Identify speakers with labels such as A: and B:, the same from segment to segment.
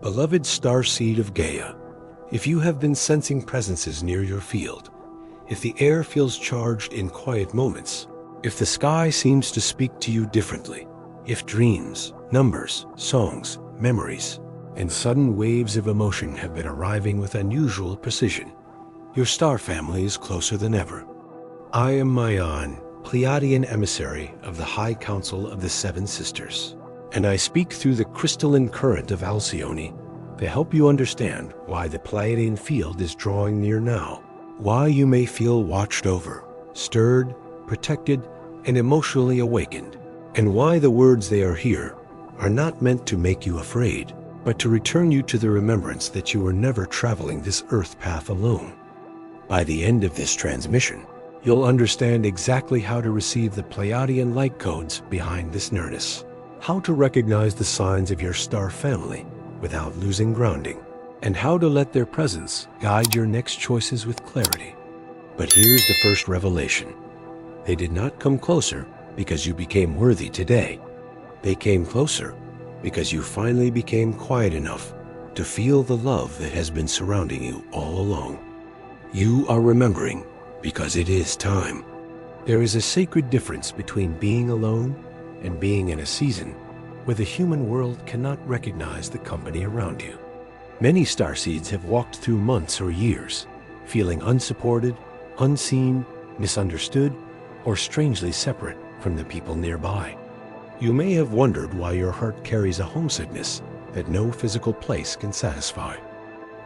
A: Beloved Starseed of Gaia, if you have been sensing presences near your field, if the air feels charged in quiet moments, if the sky seems to speak to you differently, if dreams, numbers, songs, memories, and sudden waves of emotion have been arriving with unusual precision, your star family is closer than ever. I am Mayan, Pleiadian emissary of the High Council of the Seven Sisters, and I speak through the crystalline current of Alcyone to help you understand why the Pleiadian field is drawing near now, why you may feel watched over, stirred, protected, and emotionally awakened, and why the words they are here are not meant to make you afraid, but to return you to the remembrance that you were never traveling this earth path alone. By the end of this transmission, you'll understand exactly how to receive the Pleiadian light codes behind this nearness, how to recognize the signs of your star family without losing grounding, and how to let their presence guide your next choices with clarity. But here's the first revelation. They did not come closer because you became worthy today. They came closer because you finally became quiet enough to feel the love that has been surrounding you all along. You are remembering because it is time. There is a sacred difference between being alone and being in a season where the human world cannot recognize the company around you. Many starseeds have walked through months or years, feeling unsupported, unseen, misunderstood, or strangely separate from the people nearby. You may have wondered why your heart carries a homesickness that no physical place can satisfy.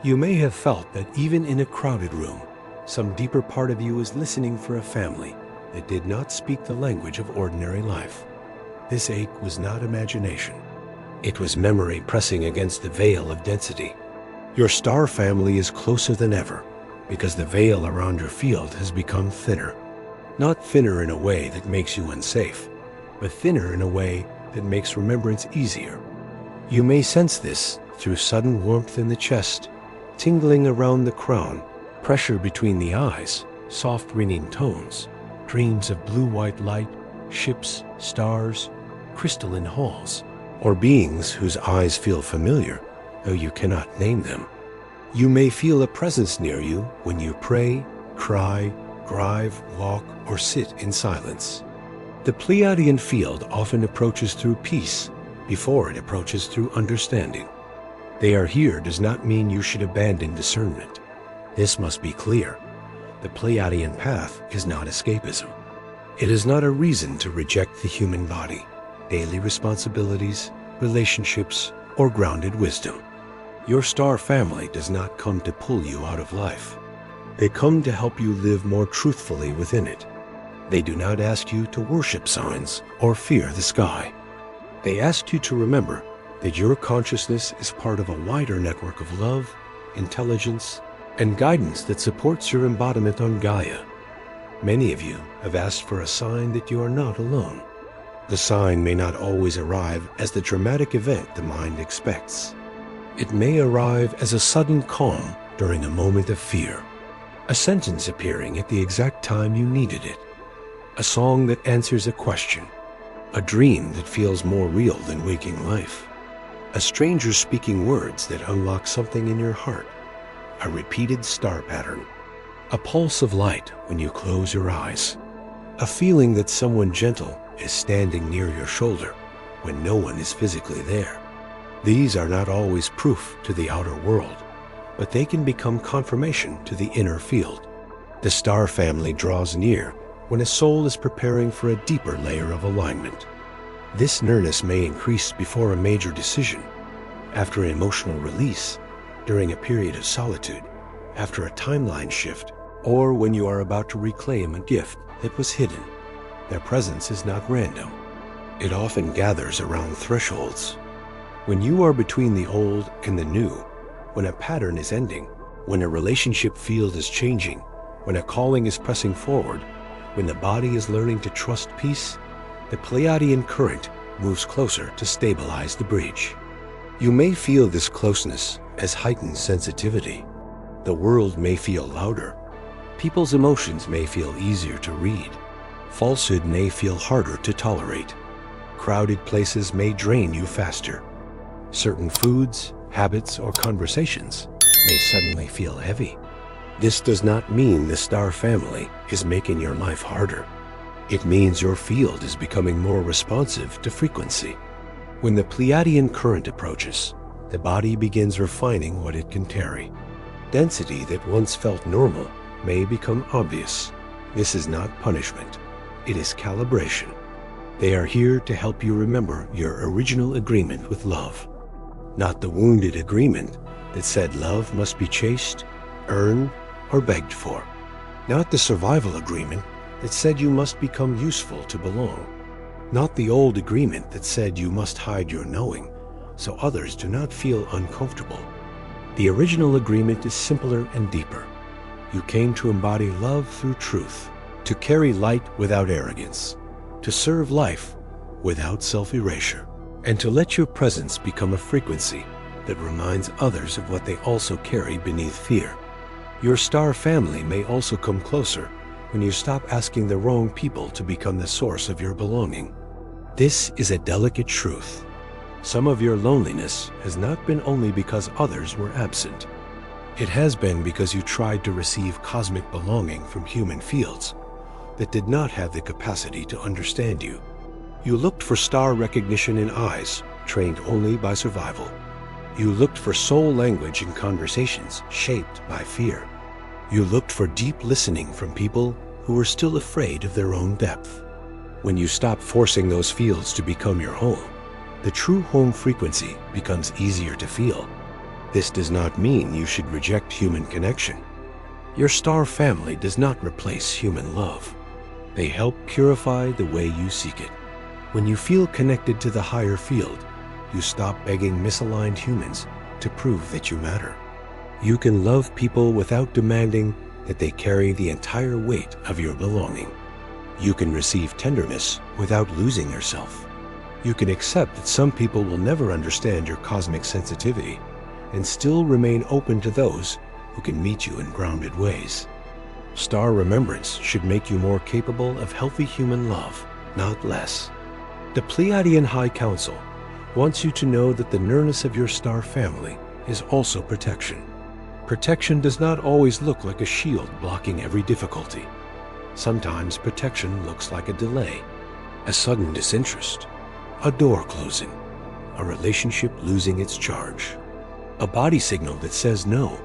A: You may have felt that even in a crowded room, some deeper part of you is listening for a family that did not speak the language of ordinary life. This ache was not imagination. It was memory pressing against the veil of density. Your star family is closer than ever because the veil around your field has become thinner. Not thinner in a way that makes you unsafe, but thinner in a way that makes remembrance easier. You may sense this through sudden warmth in the chest, tingling around the crown, pressure between the eyes, soft ringing tones, dreams of blue-white light, ships, stars, crystalline halls, or beings whose eyes feel familiar, though you cannot name them. You may feel a presence near you when you pray, cry, drive, walk, or sit in silence. The Pleiadian field often approaches through peace before it approaches through understanding. They are here does not mean you should abandon discernment. This must be clear. The Pleiadian path is not escapism. It is not a reason to reject the human body, daily responsibilities, relationships, or grounded wisdom. Your star family does not come to pull you out of life. They come to help you live more truthfully within it. They do not ask you to worship signs or fear the sky. They ask you to remember that your consciousness is part of a wider network of love, intelligence, and guidance that supports your embodiment on Gaia. Many of you have asked for a sign that you are not alone. The sign may not always arrive as the dramatic event the mind expects. It may arrive as a sudden calm during a moment of fear, a sentence appearing at the exact time you needed it, a song that answers a question, a dream that feels more real than waking life, a stranger speaking words that unlock something in your heart, a repeated star pattern, a pulse of light when you close your eyes, a feeling that someone gentle is standing near your shoulder when no one is physically there. These are not always proof to the outer world, but they can become confirmation to the inner field. The star family draws near when a soul is preparing for a deeper layer of alignment. This nearness may increase before a major decision, after an emotional release, during a period of solitude, after a timeline shift, or when you are about to reclaim a gift that was hidden. Their presence is not random. It often gathers around thresholds. When you are between the old and the new, when a pattern is ending, when a relationship field is changing, when a calling is pressing forward, when the body is learning to trust peace, the Pleiadian current moves closer to stabilize the breach. You may feel this closeness as heightened sensitivity. The world may feel louder. People's emotions may feel easier to read. Falsehood may feel harder to tolerate. Crowded places may drain you faster. Certain foods, habits, or conversations may suddenly feel heavy. This does not mean the star family is making your life harder. It means your field is becoming more responsive to frequency. When the Pleiadian current approaches, the body begins refining what it can carry. Density that once felt normal may become obvious. This is not punishment. It is calibration. They are here to help you remember your original agreement with love, not the wounded agreement that said love must be chased, earned, or begged for, not the survival agreement that said you must become useful to belong, not the old agreement that said you must hide your knowing so others do not feel uncomfortable. The original agreement is simpler and deeper. You came to embody love through truth, to carry light without arrogance, to serve life without self-erasure, and to let your presence become a frequency that reminds others of what they also carry beneath fear. Your star family may also come closer when you stop asking the wrong people to become the source of your belonging. This is a delicate truth. Some of your loneliness has not been only because others were absent. It has been because you tried to receive cosmic belonging from human fields that did not have the capacity to understand you. You looked for star recognition in eyes trained only by survival. You looked for soul language in conversations shaped by fear. You looked for deep listening from people who were still afraid of their own depth. When you stop forcing those fields to become your home, the true home frequency becomes easier to feel. This does not mean you should reject human connection. Your star family does not replace human love. They help purify the way you seek it. When you feel connected to the higher field, you stop begging misaligned humans to prove that you matter. You can love people without demanding that they carry the entire weight of your belonging. You can receive tenderness without losing yourself. You can accept that some people will never understand your cosmic sensitivity and still remain open to those who can meet you in grounded ways. Star remembrance should make you more capable of healthy human love, not less. The Pleiadian High Council wants you to know that the nearness of your star family is also protection. Protection does not always look like a shield blocking every difficulty. Sometimes protection looks like a delay, a sudden disinterest, a door closing, a relationship losing its charge, a body signal that says no,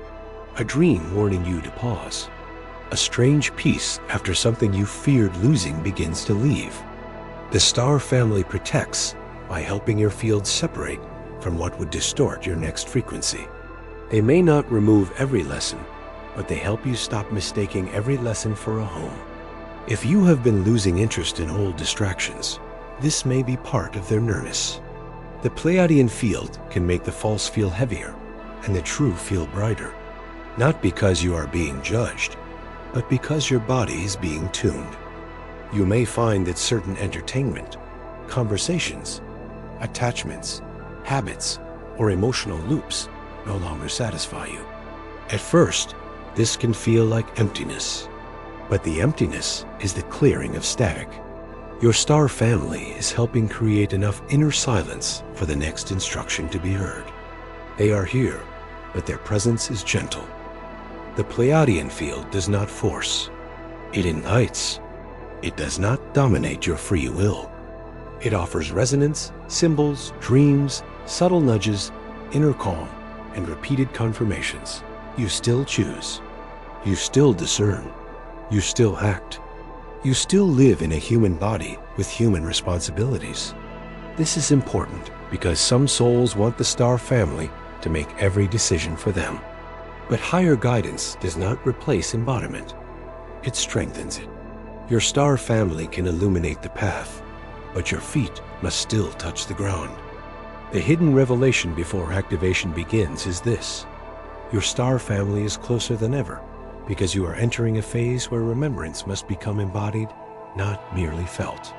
A: a dream warning you to pause, a strange peace after something you feared losing begins to leave. The star family protects by helping your field separate from what would distort your next frequency. They may not remove every lesson, but they help you stop mistaking every lesson for a home. If you have been losing interest in old distractions, this may be part of their nearness. The Pleiadian field can make the false feel heavier and the true feel brighter, not because you are being judged, but because your body is being tuned. You may find that certain entertainment, conversations, attachments, habits, or emotional loops no longer satisfy you. At first, this can feel like emptiness, but the emptiness is the clearing of static. Your star family is helping create enough inner silence for the next instruction to be heard. They are here, but their presence is gentle. The Pleiadian field does not force. It invites. It does not dominate your free will. It offers resonance, symbols, dreams, subtle nudges, inner calm, and repeated confirmations. You still choose. You still discern. You still act. You still live in a human body with human responsibilities. This is important because some souls want the star family to make every decision for them. But higher guidance does not replace embodiment. It strengthens it. Your star family can illuminate the path, but your feet must still touch the ground. The hidden revelation before activation begins is this: your star family is closer than ever because you are entering a phase where remembrance must become embodied, not merely felt.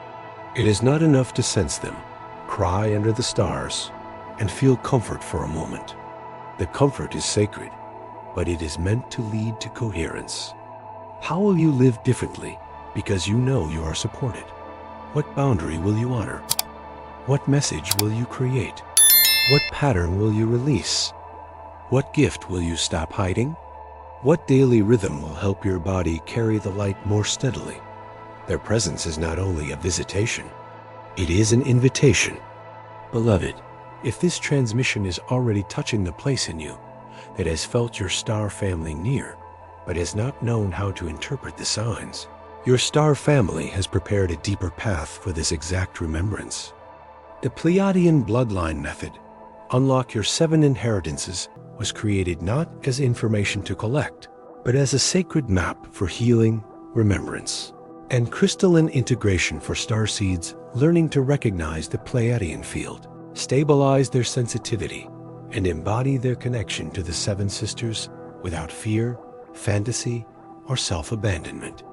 A: It is not enough to sense them, cry under the stars, and feel comfort for a moment. The comfort is sacred, but it is meant to lead to coherence. How will you live differently because you know you are supported? What boundary will you honor? What message will you create? What pattern will you release? What gift will you stop hiding? What daily rhythm will help your body carry the light more steadily? Their presence is not only a visitation, it is an invitation. Beloved, if this transmission is already touching the place in you that has felt your star family near, but has not known how to interpret the signs, your star family has prepared a deeper path for this exact remembrance. The Pleiadian bloodline method, Unlock Your 7 Inheritances, was created not as information to collect, but as a sacred map for healing, remembrance, and crystalline integration for starseeds learning to recognize the Pleiadian field, stabilize their sensitivity, and embody their connection to the 7 sisters without fear, fantasy, or self-abandonment.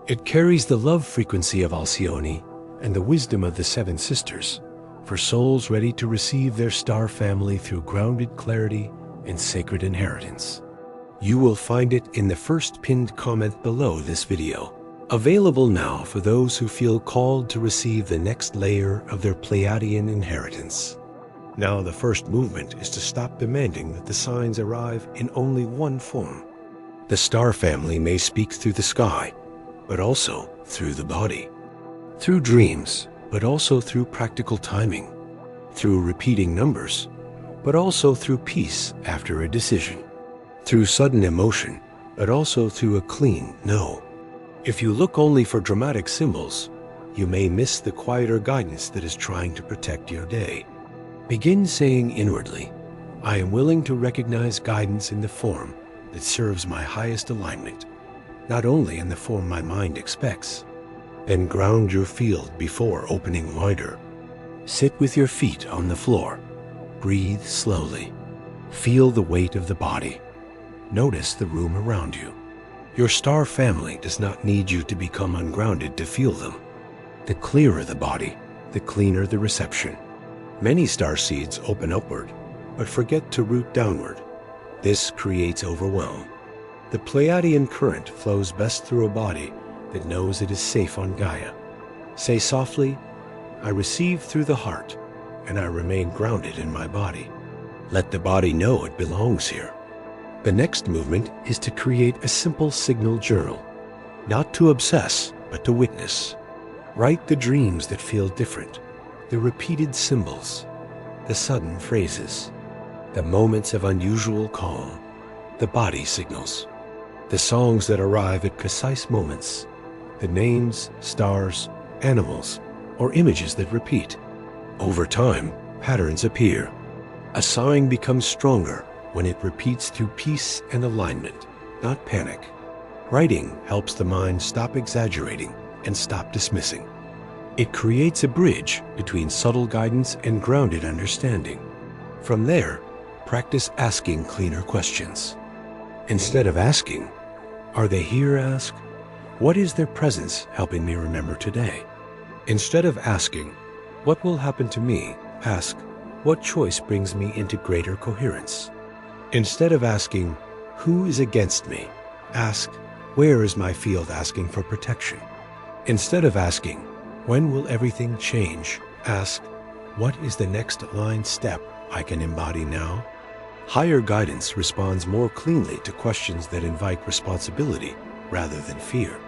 A: It carries the love frequency of Alcyone and the wisdom of the 7 sisters for souls ready to receive their star family through grounded clarity and sacred inheritance. You will find it in the first pinned comment below this video, available now for those who feel called to receive the next layer of their Pleiadian inheritance. Now the first movement is to stop demanding that the signs arrive in only one form. The star family may speak through the sky, but also through the body. Through dreams, but also through practical timing. Through repeating numbers, but also through peace after a decision. Through sudden emotion, but also through a clean no. If you look only for dramatic symbols, you may miss the quieter guidance that is trying to protect your day. Begin saying inwardly, I am willing to recognize guidance in the form that serves my highest alignment, not only in the form my mind expects. Then ground your field before opening wider. Sit with your feet on the floor. Breathe slowly. Feel the weight of the body. Notice the room around you. Your star family does not need you to become ungrounded to feel them. The clearer the body, the cleaner the reception. Many star seeds open upward, but forget to root downward. This creates overwhelm. The Pleiadian current flows best through a body that knows it is safe on Gaia. Say softly, I receive through the heart, and I remain grounded in my body. Let the body know it belongs here. The next movement is to create a simple signal journal, not to obsess, but to witness. Write the dreams that feel different, the repeated symbols, the sudden phrases, the moments of unusual calm, the body signals, the songs that arrive at precise moments, the names, stars, animals, or images that repeat. Over time, patterns appear. A sign becomes stronger when it repeats through peace and alignment, not panic. Writing helps the mind stop exaggerating and stop dismissing. It creates a bridge between subtle guidance and grounded understanding. From there, practice asking cleaner questions. Instead of asking, are they here? Ask, what is their presence helping me remember today? Instead of asking, what will happen to me? Ask, what choice brings me into greater coherence? Instead of asking, who is against me? Ask, where is my field asking for protection? Instead of asking, when will everything change? Ask, what is the next aligned step I can embody now? Higher guidance responds more cleanly to questions that invite responsibility rather than fear.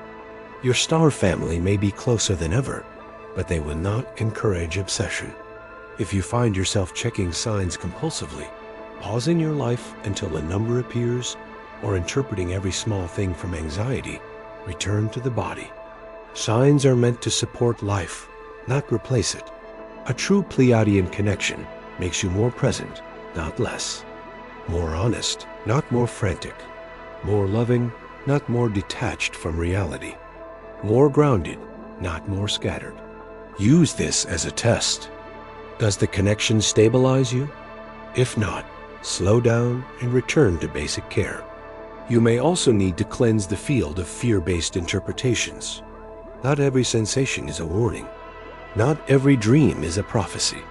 A: Your star family may be closer than ever, but they will not encourage obsession. If you find yourself checking signs compulsively, pausing your life until a number appears, or interpreting every small thing from anxiety, return to the body. Signs are meant to support life, not replace it. A true Pleiadian connection makes you more present, not less. More honest, not more frantic. More loving, not more detached from reality. More grounded, not more scattered. Use this as a test. Does the connection stabilize you? If not, slow down and return to basic care. You may also need to cleanse the field of fear-based interpretations. Not every sensation is a warning. Not every dream is a prophecy.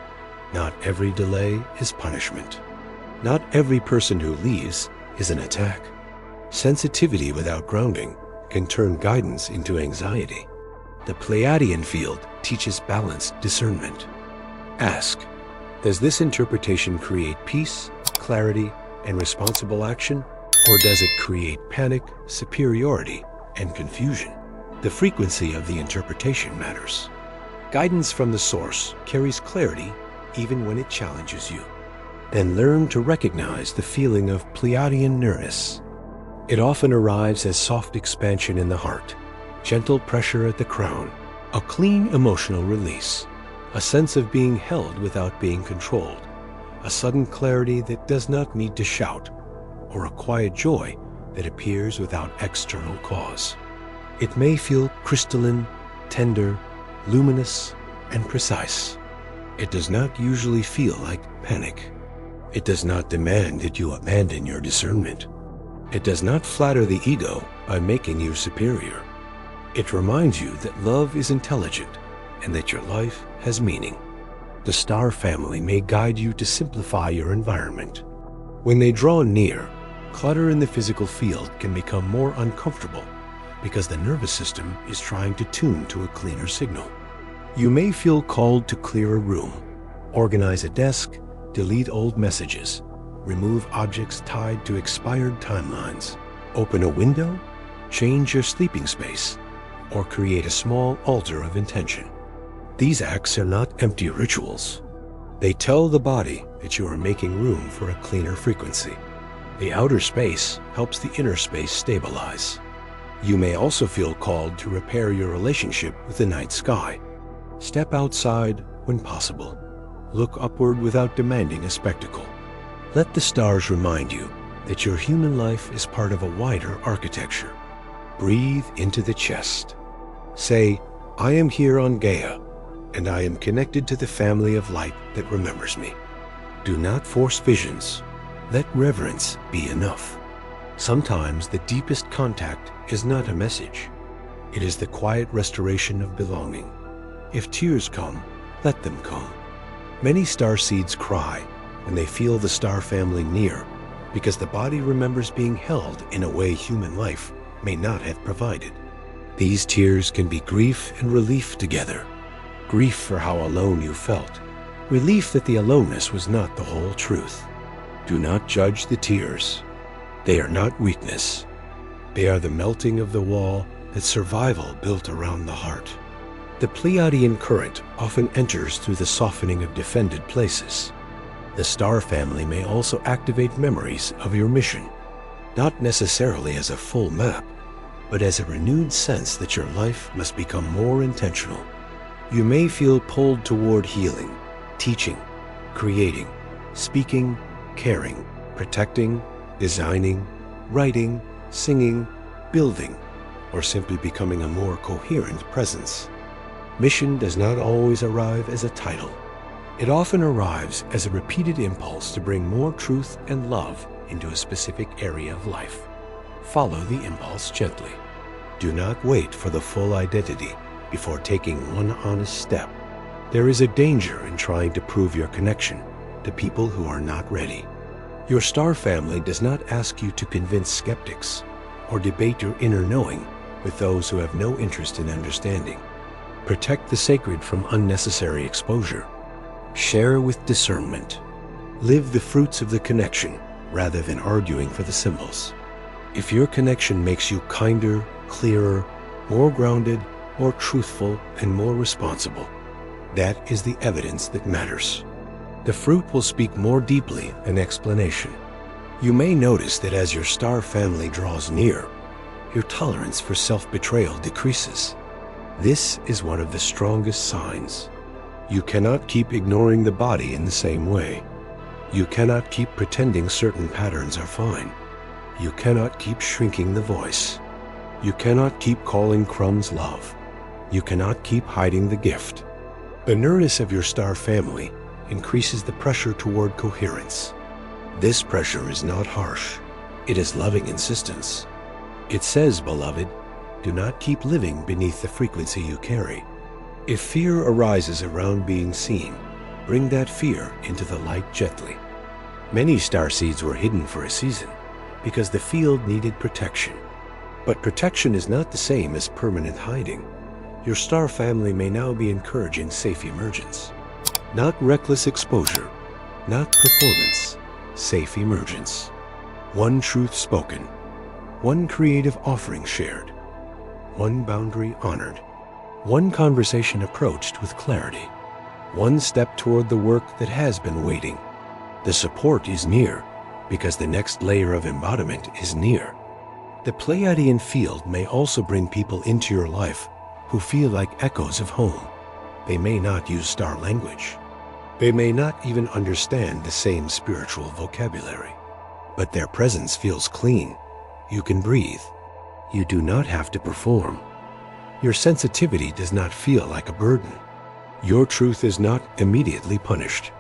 A: Not every delay is punishment. Not every person who leaves is an attack. Sensitivity without grounding can turn guidance into anxiety. The Pleiadian field teaches balanced discernment. Ask, Does this interpretation create peace, clarity, and responsible action? Or does it create panic, superiority, and confusion? The frequency of the interpretation matters. Guidance from the source carries clarity even when it challenges you. Then learn to recognize the feeling of Pleiadian nearness. It often arrives as soft expansion in the heart, gentle pressure at the crown, a clean emotional release, a sense of being held without being controlled, a sudden clarity that does not need to shout, or a quiet joy that appears without external cause. It may feel crystalline, tender, luminous, and precise. It does not usually feel like panic. It does not demand that you abandon your discernment. It does not flatter the ego by making you superior. It reminds you that love is intelligent and that your life has meaning. The star family may guide you to simplify your environment. When they draw near, clutter in the physical field can become more uncomfortable because the nervous system is trying to tune to a cleaner signal. You may feel called to clear a room, organize a desk, delete old messages, remove objects tied to expired timelines, open a window, change your sleeping space, or create a small altar of intention. These acts are not empty rituals. They tell the body that you are making room for a cleaner frequency. The outer space helps the inner space stabilize. You may also feel called to repair your relationship with the night sky. Step outside when possible. Look upward without demanding a spectacle. Let the stars remind you that your human life is part of a wider architecture. Breathe into the chest. Say, I am here on Gaia, and I am connected to the family of light that remembers me. Do not force visions. Let reverence be enough. Sometimes the deepest contact is not a message. It is the quiet restoration of belonging. If tears come, let them come. Many starseeds cry when they feel the star family near because the body remembers being held in a way human life may not have provided. These tears can be grief and relief together. Grief for how alone you felt. Relief that the aloneness was not the whole truth. Do not judge the tears. They are not weakness. They are the melting of the wall that survival built around the heart. The Pleiadian current often enters through the softening of defended places. The star family may also activate memories of your mission, not necessarily as a full map, but as a renewed sense that your life must become more intentional. You may feel pulled toward healing, teaching, creating, speaking, caring, protecting, designing, writing, singing, building, or simply becoming a more coherent presence. Mission does not always arrive as a title. It often arrives as a repeated impulse to bring more truth and love into a specific area of life. Follow the impulse gently. Do not wait for the full identity before taking one honest step. There is a danger in trying to prove your connection to people who are not ready. Your star family does not ask you to convince skeptics or debate your inner knowing with those who have no interest in understanding. Protect the sacred from unnecessary exposure. Share with discernment. Live the fruits of the connection rather than arguing for the symbols. If your connection makes you kinder, clearer, more grounded, more truthful, and more responsible, that is the evidence that matters. The fruit will speak more deeply than explanation. You may notice that as your star family draws near, your tolerance for self-betrayal decreases. This is one of the strongest signs. You cannot keep ignoring the body in the same way. You cannot keep pretending certain patterns are fine. You cannot keep shrinking the voice. You cannot keep calling crumbs love. You cannot keep hiding the gift. The nearness of your star family increases the pressure toward coherence. This pressure is not harsh. It is loving insistence. It says, beloved, do not keep living beneath the frequency you carry. If fear arises around being seen, bring that fear into the light gently. Many starseeds were hidden for a season because the field needed protection. But protection is not the same as permanent hiding. Your star family may now be encouraging safe emergence. Not reckless exposure, not performance, safe emergence. One truth spoken, one creative offering shared, one boundary honored, one conversation approached with clarity, one step toward the work that has been waiting. The support is near because the next layer of embodiment is near. The Pleiadian field may also bring people into your life who feel like echoes of home. They may not use star language. They may not even understand the same spiritual vocabulary. But their presence feels clean. You can breathe. You do not have to perform. Your sensitivity does not feel like a burden. Your truth is not immediately punished.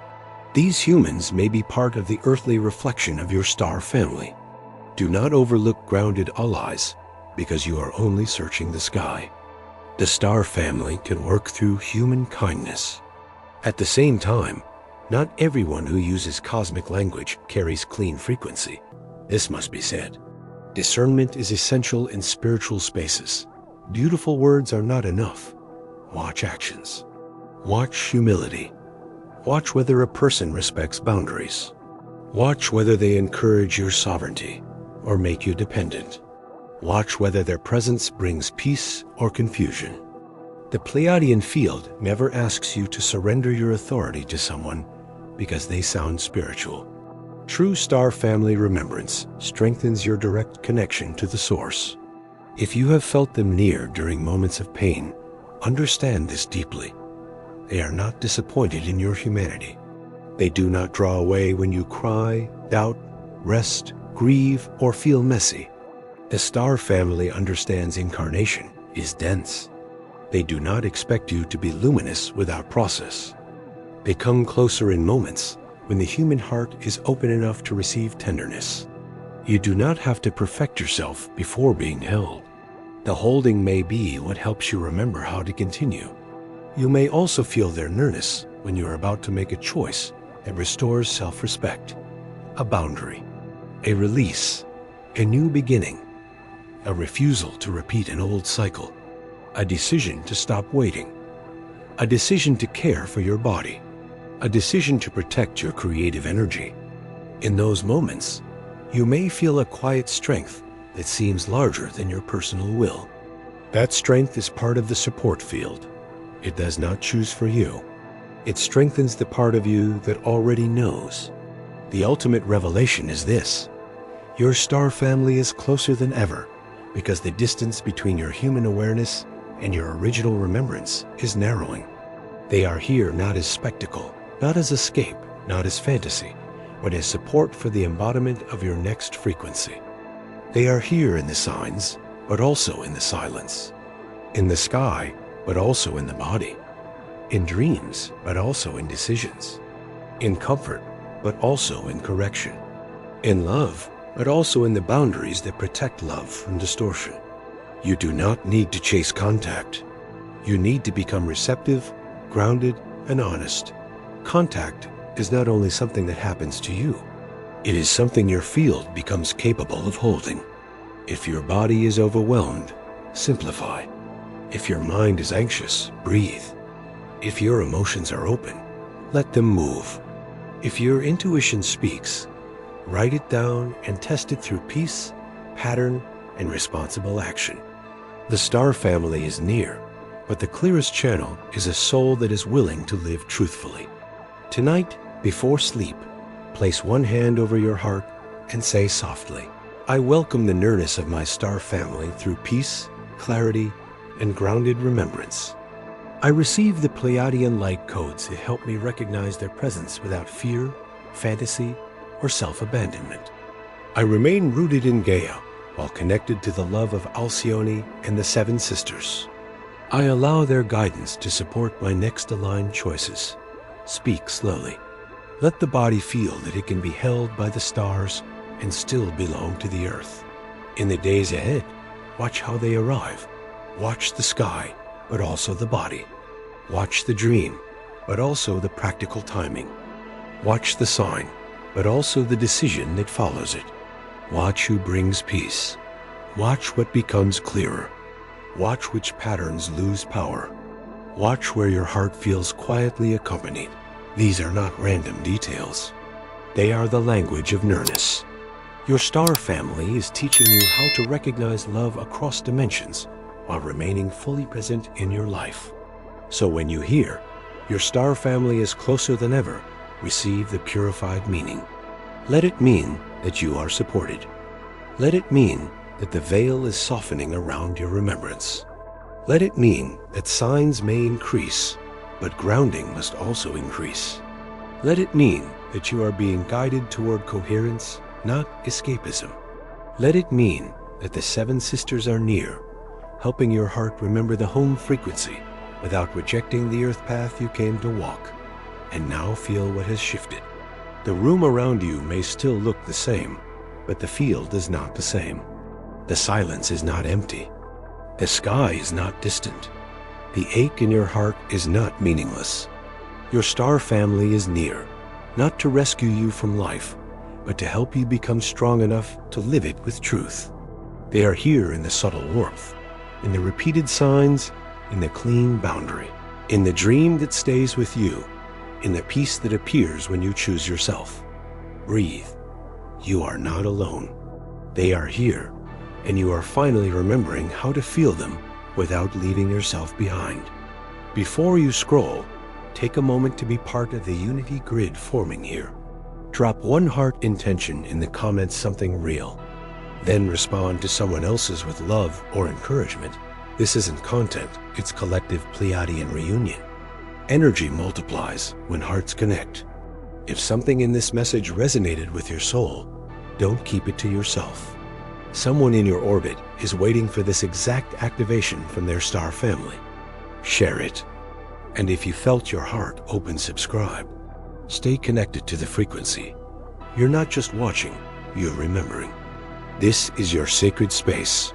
A: These humans may be part of the earthly reflection of your star family. Do not overlook grounded allies because you are only searching the sky. The star family can work through human kindness. At the same time, not everyone who uses cosmic language carries clean frequency. This must be said. Discernment is essential in spiritual spaces. Beautiful words are not enough. Watch actions. Watch humility. Watch whether a person respects boundaries. Watch whether they encourage your sovereignty or make you dependent. Watch whether their presence brings peace or confusion. The Pleiadian field never asks you to surrender your authority to someone because they sound spiritual. True star family remembrance strengthens your direct connection to the source. If you have felt them near during moments of pain, understand this deeply. They are not disappointed in your humanity. They do not draw away when you cry, doubt, rest, grieve, or feel messy. The star family understands incarnation is dense. They do not expect you to be luminous without process. They come closer in moments when the human heart is open enough to receive tenderness. You do not have to perfect yourself before being held. The holding may be what helps you remember how to continue. You may also feel their nearness when you are about to make a choice that restores self-respect, a boundary, a release, a new beginning, a refusal to repeat an old cycle, a decision to stop waiting, a decision to care for your body, a decision to protect your creative energy. In those moments, you may feel a quiet strength that seems larger than your personal will. That strength is part of the support field. It does not choose for you. It strengthens the part of you that already knows. The ultimate revelation is this: your star family is closer than ever because the distance between your human awareness and your original remembrance is narrowing. They are here not as spectacle, not as escape, not as fantasy, but as support for the embodiment of your next frequency. They are here in the signs, but also in the silence. In the sky, but also in the body. In dreams, but also in decisions. In comfort, but also in correction. In love, but also in the boundaries that protect love from distortion. You do not need to chase contact. You need to become receptive, grounded, and honest. Contact is not only something that happens to you, it is something your field becomes capable of holding. If your body is overwhelmed, simplify. If your mind is anxious, breathe. If your emotions are open, let them move. If your intuition speaks, write it down and test it through peace, pattern, and responsible action. The star family is near, but the clearest channel is a soul that is willing to live truthfully. Tonight, before sleep, place one hand over your heart and say softly, I welcome the nearness of my star family through peace, clarity, and grounded remembrance. I receive the Pleiadian light codes that help me recognize their presence without fear, fantasy, or self-abandonment. I remain rooted in Gaia while connected to the love of Alcyone and the Seven Sisters. I allow their guidance to support my next aligned choices. Speak slowly. Let the body feel that it can be held by the stars and still belong to the earth. In the days ahead, watch how they arrive. Watch the sky, but also the body. Watch the dream, but also the practical timing. Watch the sign, but also the decision that follows it. Watch who brings peace. Watch what becomes clearer. Watch which patterns lose power. Watch where your heart feels quietly accompanied. These are not random details. They are the language of nearness. Your star family is teaching you how to recognize love across dimensions while remaining fully present in your life. So when you hear, your star family is closer than ever, receive the purified meaning. Let it mean that you are supported. Let it mean that the veil is softening around your remembrance. Let it mean that signs may increase, but grounding must also increase. Let it mean that you are being guided toward coherence, not escapism. Let it mean that the seven sisters are near, helping your heart remember the home frequency without rejecting the earth path you came to walk, and now feel what has shifted. The room around you may still look the same, but the field is not the same. The silence is not empty. The sky is not distant. The ache in your heart is not meaningless. Your star family is near, not to rescue you from life, but to help you become strong enough to live it with truth. They are here in the subtle warmth, in the repeated signs, in the clean boundary, in the dream that stays with you, in the peace that appears when you choose yourself. Breathe. You are not alone. They are here, and you are finally remembering how to feel them without leaving yourself behind. Before you scroll, take a moment to be part of the unity grid forming here. Drop one heart intention in the comments, something real. Then respond to someone else's with love or encouragement. This isn't content, it's collective Pleiadian reunion. Energy multiplies when hearts connect. If something in this message resonated with your soul, don't keep it to yourself. Someone in your orbit is waiting for this exact activation from their star family. Share it. And if you felt your heart open, subscribe. Stay connected to the frequency. You're not just watching, you're remembering. This is your sacred space.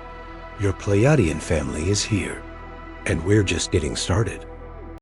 A: Your Pleiadian family is here, and we're just getting started.